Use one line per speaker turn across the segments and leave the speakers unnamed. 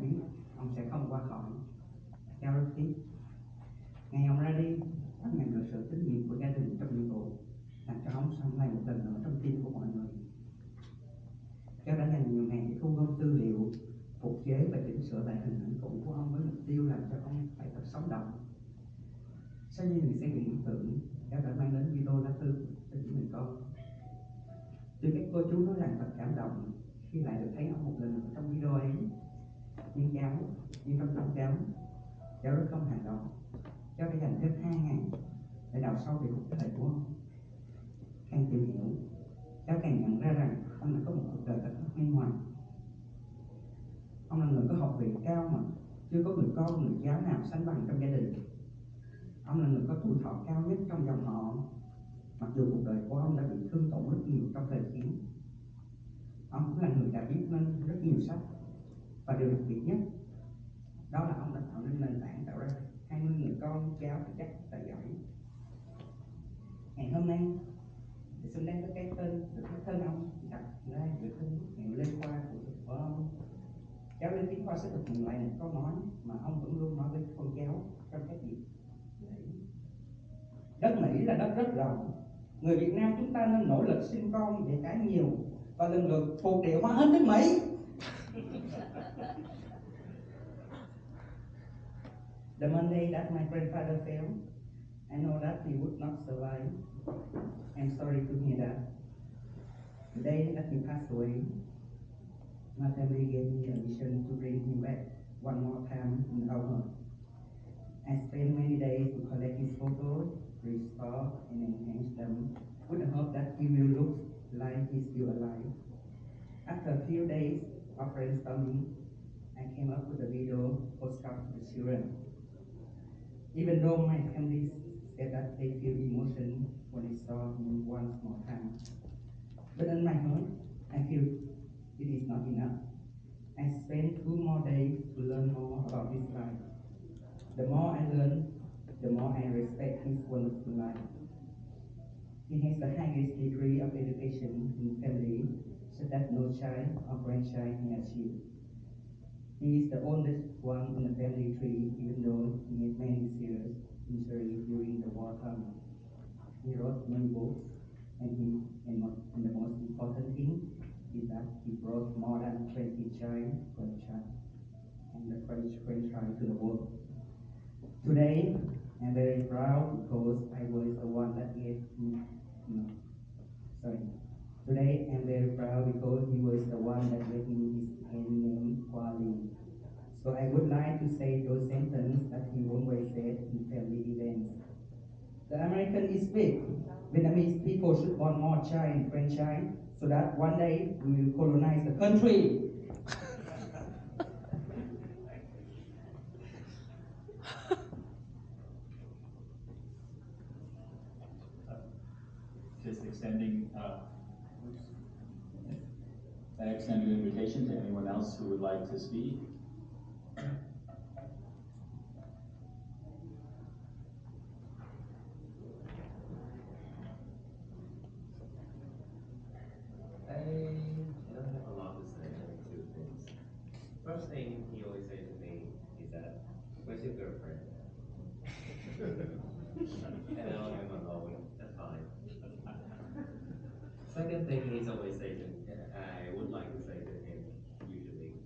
biết ông sẽ không qua khỏi. Cháu rất tiếc. Ngày ông ra đi, ông nhận được sự tín nhiệm của gia đình trong nhiệm vụ, làm cho ông sống lại một lần nữa trong tim của mọi người. Cháu đã dành nhiều ngày để thu gom tư liệu, phục chế và chỉnh sửa lại hình ảnh cũ của ông với mục tiêu làm cho ông phải thật sống động. Sau nhiều người xây dựng ý tưởng, cháu đã mang đến video lá thư cho những người con. Tuy các cô chú nói rằng thật cảm động khi lại được thấy ông một lần nữa trong video ấy, nhưng trong tâm cháu rất không hài lòng. Cháu đã dành thêm 2 ngày để đào sâu về cuộc đời của ông. Càng tìm hiểu, cháu càng nhận ra rằng ông đã có một cuộc đời thật huy hoàng. Ông là người có học vị cao mà chưa có người con, người cháu nào sánh bằng trong gia đình. Ông là người có tuổi thọ cao nhất trong dòng họ, mặc dù cuộc đời của ông đã bị thương tổn rất nhiều trong thời chiến. Ông cũng là người đã viết nên rất nhiều sách, và điều đặc biệt nhất đó là ông đã tạo nên nền tảng tạo ra 20 người con cháu chắc tài giỏi. Ngày hôm nay để xứng đáng với cái tên được cái tên ông đặt ra giữa tên ngày lên khoa của ông, cháu lên tiếng khoa sẽ thực hiện lại một câu nói mà ông vẫn luôn nói với con cháu trong các dịp lễ. Đất Mỹ là đất rất rộng, người Việt Nam chúng ta nên nỗ lực sinh con để cái nhiều và lần lượt thuộc địa hóa hết nước Mỹ. The Monday that my grandfather fell, I know that he would not survive. I'm sorry to hear that. The day that he passed away, my family gave me a mission to bring him back one more time in our home. I spent many days to collect his photos, restore and enhance them with the hope that he will look like he's still alive. After a few days of brainstorming, I came up with a video postcard to the children. Even though my family said that they feel emotion when they saw him one more time, but in my heart, I feel it is not enough. I spent 2 more days to learn more about his life. The more I learn, the more I respect his wonderful life. He has the highest degree of education in family, so that no child or grandchild can achieve. He is the oldest one in the family tree, even though he had many serious injuries during the wartime. He wrote many books, and the most important thing is that he brought more than 20 child, grandchild, and the grandchild to the world. Today, I'm very proud because I was the one that gave me. Today, I'm very proud because he was the one that gave me his name, Kwali. So I would like to say those sentences that he always said in family events. The American is big. Vietnamese people should born more child and grandchild so that one day we will colonize the country.
Just extending extend an invitation to anyone else who would like to speak.
I don't have a lot to say, only 2 things. First thing he always said to me is that, where's your girlfriend? And now I'm alone, that's fine. Second thing he's always saying to me, I would like to say to him, usually.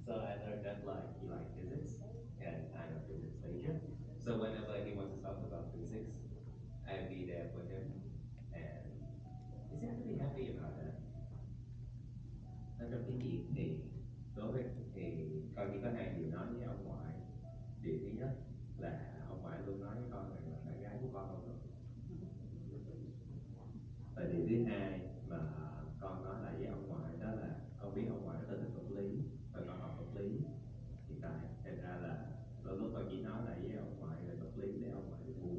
So I heard that he likes physics, and I'm a physics major. So whenever he wants to talk about physics, I'll be there for him, and he's actually happy about that. Trong tiếng Việt thì đối với con chỉ có 2 điều nói với ông ngoại. Điều thứ nhất là ông ngoại luôn nói với con rằng là bạn gái của con không được. Và điều thứ hai mà con nói lại với ông ngoại đó là con biết ông ngoại rất là thích vật lý và con học vật lý hiện tại, thành ra là đôi lúc con chỉ nói lại với ông ngoại về vật lý để ông ngoại được vui.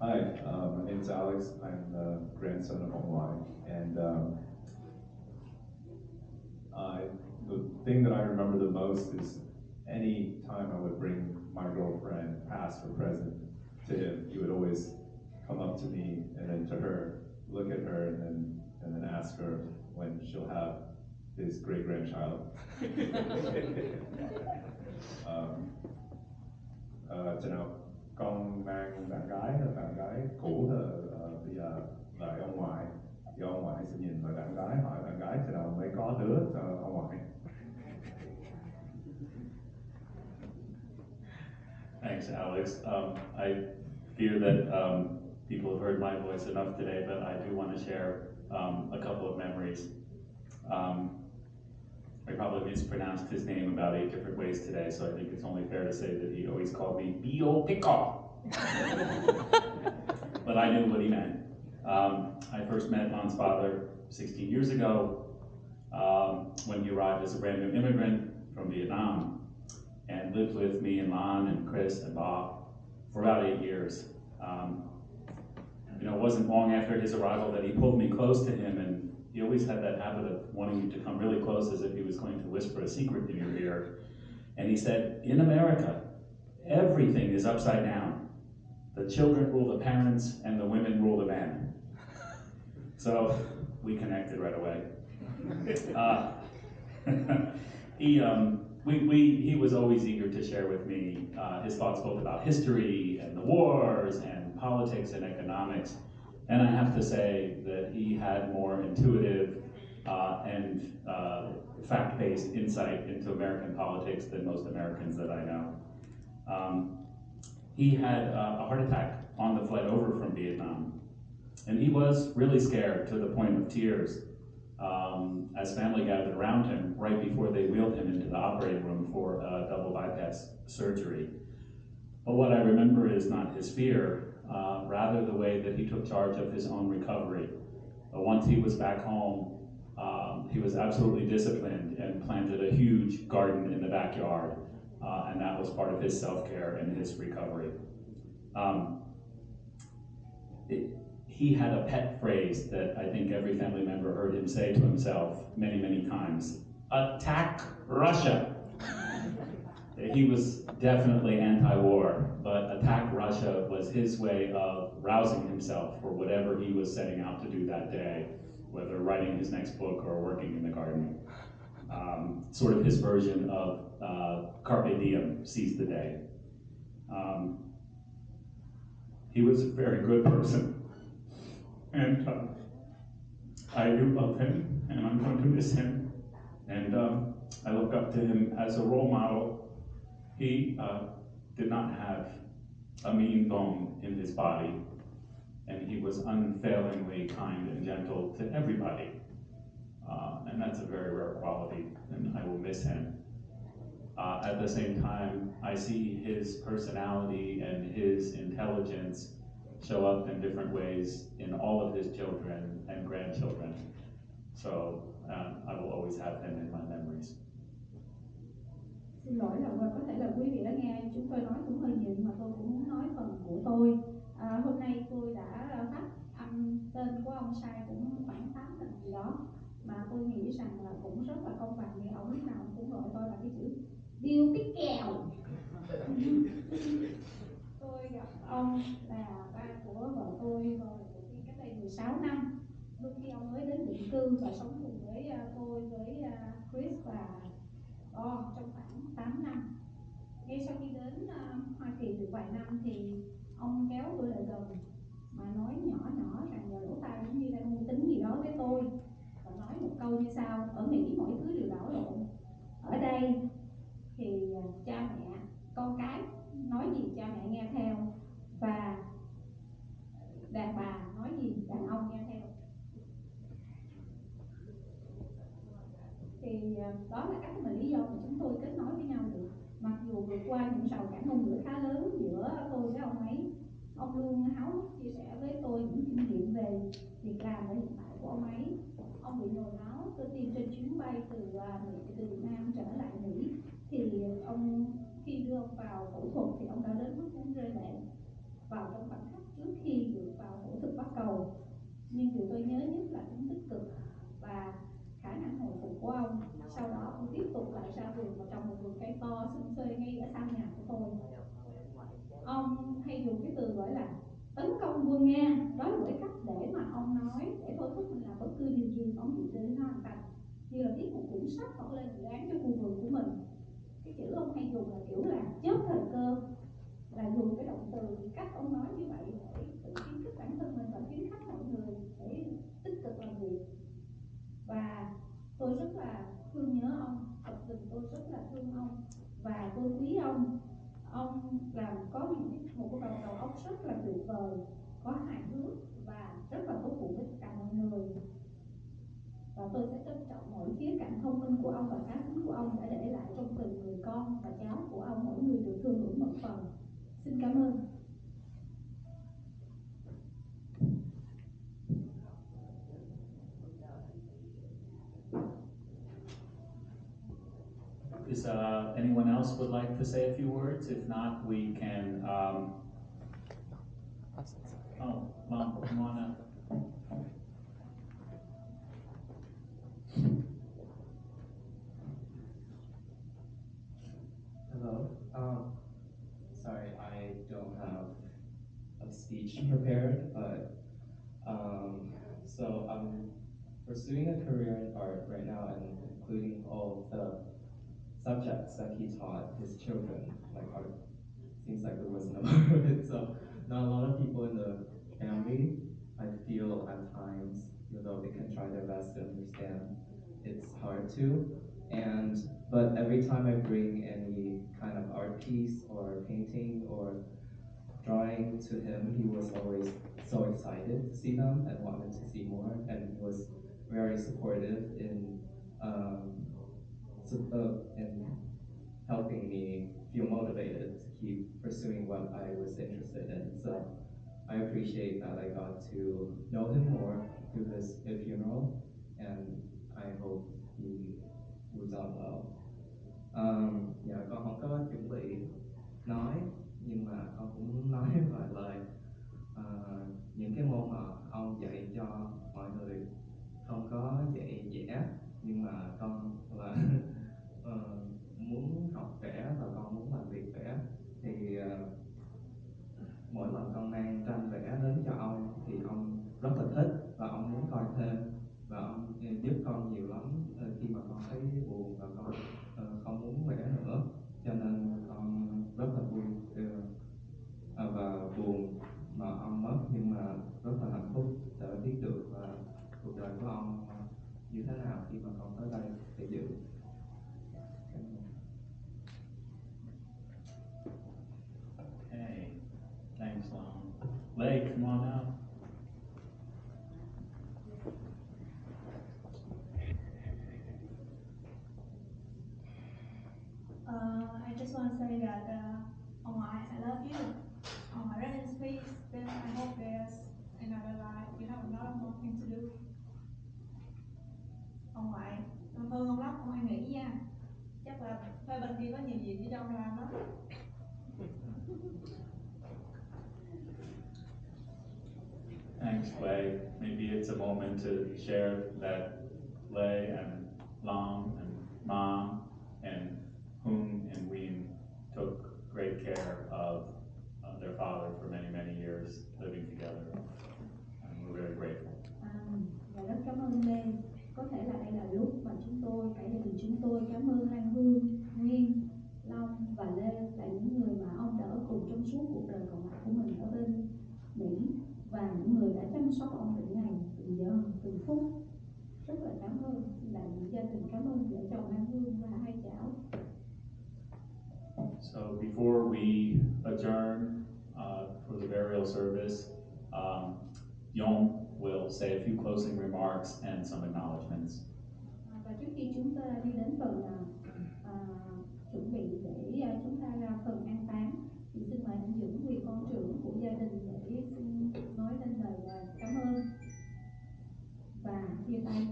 Hi, my name is Alex. I'm the grandson of Ông Ngoại, and I would thing that I remember the most is any time I would bring my girlfriend past or present to him, he would always come up to me and then to her, look at her, and then ask her when she'll have his great grandchild. Chừng nào con mang bạn gái cũ thì bây giờ đợi ông ngoại, thì ông ngoại sẽ nhìn vào bạn gái, hỏi bạn gái chừng nào mới có đứa cho ông ngoại.
Thanks, Alex. I fear that people have heard my voice enough today, but I do want to share a couple of memories. I probably mispronounced his name about 8 different ways today, so I think it's only fair to say that he always called me Bio Pickle. But I knew what he meant. I first met Lon's father 16 years ago when he arrived as a brand new immigrant from Vietnam and lived with me and Lon and Chris and Bob for about 8 years. It wasn't long after his arrival that he pulled me close to him, and he always had that habit of wanting you to come really close as if he was going to whisper a secret in your ear. And he said, in America, everything is upside down. The children rule the parents and the women rule the men. So we connected right away. He was always eager to share with me his thoughts both about history and the wars and politics and economics. And I have to say that he had more intuitive and fact-based insight into American politics than most Americans that I know. He had a heart attack on the flight over from Vietnam. And he was really scared to the point of tears as family gathered around him right before they wheeled him into the operating room for a double bypass surgery. But what I remember is not his fear, rather the way that he took charge of his own recovery. Once he was back home, he was absolutely disciplined and planted a huge garden in the backyard, and that was part of his self-care and his recovery. He had a pet phrase that I think every family member heard him say to himself many, many times: attack Russia. He was definitely anti-war, but attack Russia was his way of rousing himself for whatever he was setting out to do that day, whether writing his next book or working in the garden. Sort of his version of carpe diem, seize the day. He was a very good person, and I do love him, and I'm going to miss him, and I look up to him as a role model. He did not have a mean bone in his body, and he was unfailingly kind and gentle to everybody. And that's a very rare quality, and I will miss him. At the same time, I see his personality and his intelligence show up in different ways in all of his children and grandchildren. So I will always have him in my memories.
Xin lỗi là có thể là quý vị đã nghe chúng tôi nói cũng hơi nhiều, nhưng mà tôi cũng muốn nói phần của tôi. Hôm nay tôi đã phát âm tên của ông sai cũng khoảng 8 lần gì đó, mà tôi nghĩ rằng là cũng rất là công bằng, vì ông lúc nào cũng gọi tôi là cái chữ điêu cái kèo. Tôi gặp ông là ba của vợ tôi vào cách đây 16 năm, lúc khi ông mới đến định cư và sống cùng với tôi, với Chris và trong khoảng 8 năm. Ngay sau khi đến Hoa Kỳ được vài năm thì ông kéo tôi lại gần mà nói nhỏ nhỏ rằng vào lỗ tai giống như đang mưu tính gì đó với tôi, và nói một câu như sau: ở Mỹ mọi thứ đều đảo lộn, ở đây thì cha mẹ con cái nói gì cha mẹ nghe theo, và đàn bà nói gì đàn ông nghe theo. Thì đó là cách mà lý do mà chúng tôi kết nối với nhau được. Mặc dù vượt qua những rào cản ngôn ngữ khá lớn giữa tôi với ông ấy, ông luôn háo hức chia sẻ với tôi những kinh nghiệm về việc làm ở hiện tại của ông ấy. Ông bị nhồi máu cơ tim trên chuyến bay từ Việt Nam trở lại Mỹ, thì ông khi đưa ông vào phẫu thuật thì ông đã đến mức muốn rơi lệ vào trong khoảnh khắc trước khi được vào phẫu thuật bắt cầu. Nhưng điều tôi nhớ nhất là tính tích cực và khả năng hồi phục của ông. Sau đó ông tiếp tục làm nha. Đó là một cái cách để mà ông nói, để thôi thúc mình làm bất cứ điều gì ông dự định hoàn thành, như là viết một cuốn sách hoặc là dự án cho khu vườn của mình. Cái chữ ông hay dùng là kiểu là chớp thời cơ, là dùng cái động từ cách ông nói như vậy để tự khuyến khích bản thân mình và khuyến khích mọi người để tích cực làm việc. Và tôi rất là thương nhớ ông, thật tình tôi rất là thương ông và tôi quý ông. Ông làm có một cái đầu óc rất là tuyệt vời, có hài hước và rất là tốt bụng với tất cả mọi người. Và tôi sẽ trân trọng mỗi khía cạnh thông minh của ông và cá tính của ông đã để lại trong từng người con và cháu của ông, mỗi người được thương hưởng một phần. Xin cảm ơn.
Is anyone else would like to say a few words? If not, we can. Mom, come on up.
Hello. Sorry, I don't have a speech prepared, but so I'm pursuing a career in art right now, and including all the subjects that he taught his children, like art. Seems like there wasn't a part of it, so not a lot of people in the family, I feel at times, even though they can try their best to understand, it's hard to. But every time I bring any kind of art piece or painting or drawing to him, he was always so excited to see them and wanted to see more, and he was very supportive in helping me feel motivated to keep pursuing what I was interested in. So I appreciate that I got to know him more through this funeral, and I hope he moves on well. Dạ con không có chuẩn bị nói, nhưng mà con cũng nói vài lời. Những cái môn mà ông dạy cho mọi người không có dạy vẽ, nhưng mà con là muốn học vẽ và con muốn làm việc vẽ, thì mỗi lần con mang tranh vẽ đến cho ông thì ông rất là thích và ông muốn coi thêm, và ông giúp con nhiều lắm khi mà con thấy buồn và con không muốn vẽ nữa, cho nên con rất là vui và buồn mà ông mất, nhưng mà rất là hạnh phúc đã biết được cuộc đời của ông như thế nào khi mà con tới đây để dự.
Okay, thanks, Long. Lei, come on out.
I just want to say that Ông Ngoại, I love you. Ông Ngoại, rest in peace. Then I hope there's another life. You have a lot of more things to do. Ông Ngoại, con thương ông lắm, ông hãy nghĩ nha. Chắc là phía bên kia có nhiều việc để cho ông làm đó.
Thanks, Lei. Maybe it's a moment to share that Lei and Long and Mom and Hoon and Ween took great care of their father for many, many years living together. And we're very grateful.
Và rất cảm ơn Lê. Có thể là đây là lúc mà chúng tôi, cả gia đình chúng tôi cảm ơn Lan Hương, Nguyên, Long và Lê là những người mà ông đã ở cùng trong suốt cuộc đời còn lại của mình ở bên Mỹ, và những người đã chăm sóc ông từng ngày, từng giờ, từng phút. Rất là cảm ơn. Xin đại diện gia đình cảm ơn vợ chồng Lan Hương và hai cháu.
So before we adjourn for the burial service, Yom will say a few closing remarks and some acknowledgments.
Và trước khi chúng ta đi đến phần chuẩn bị để chúng ta ra phần an táng, thì xin mời anh Dũng, vị con trưởng của gia đình, để xin nói lên lời cảm ơn và chia tay.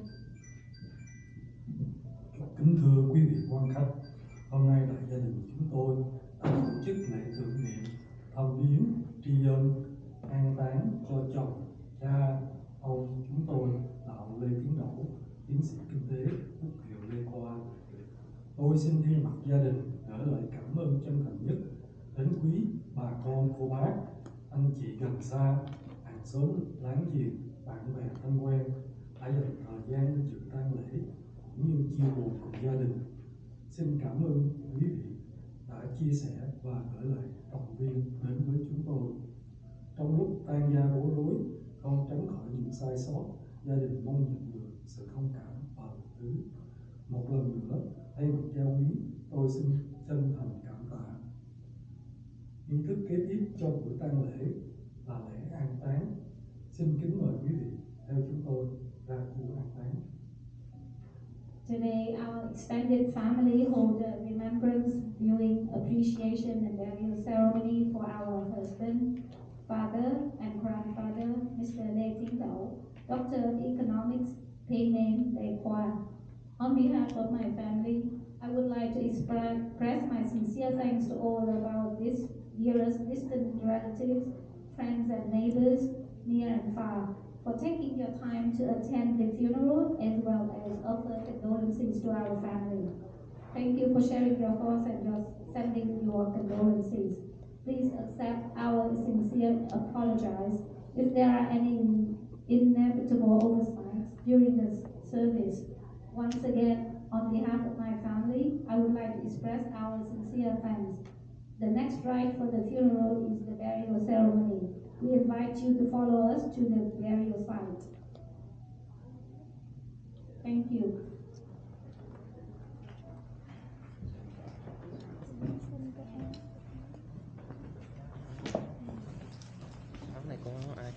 Kính thưa quý vị quan khách, hôm nay tại gia đình chúng tôi đã tổ chức lễ tưởng niệm, thăm viếng, tri ân, an táng cho chồng, cha ông chúng tôi là ông Lê Tien Dau, tiến sĩ kinh tế, quốc hiệu Lê Khoa. Tôi xin thay mặt gia đình gửi lời cảm ơn chân thành nhất đến quý bà con, cô bác, anh chị gần xa, hàng xóm láng giềng, bạn bè thân quen đã dành thời gian đến dự tang lễ cũng như chia buồn cùng gia đình. Xin cảm ơn quý vị đã chia sẻ và gửi lời động viên đến với chúng tôi. Trong lúc tang gia bối rối, không tránh khỏi những sai sót, gia đình mong nhận được sự thông cảm và đầu tư. Một lần nữa, thay mặt gia quyến, tôi xin chân thành cảm tạ. Nghi thức kế tiếp cho buổi tang lễ là lễ an táng. Xin kính mời quý vị theo chúng tôi ra khu an táng.
Today, our extended family hold a remembrance, viewing, appreciation, and burial ceremony for our husband, father, and grandfather, Mr. Tien Dau, Doctor of Economics, paid name Lê Khoa. On behalf of my family, I would like to express my sincere thanks to all of our dearest distant relatives, friends, and neighbors, near and far, for taking your time to attend the funeral as well as offer condolences to our family. Thank you for sharing your thoughts and sending your condolences. Please accept our sincere apologies if there are any inevitable oversights during this service. Once again, on behalf of my family, I would like to express our sincere thanks. The next rite for the funeral is the burial ceremony. We invite you to follow us to the burial site. Thank you.
Này có ai?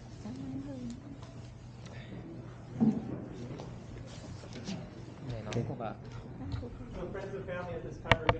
Này nó của bạn.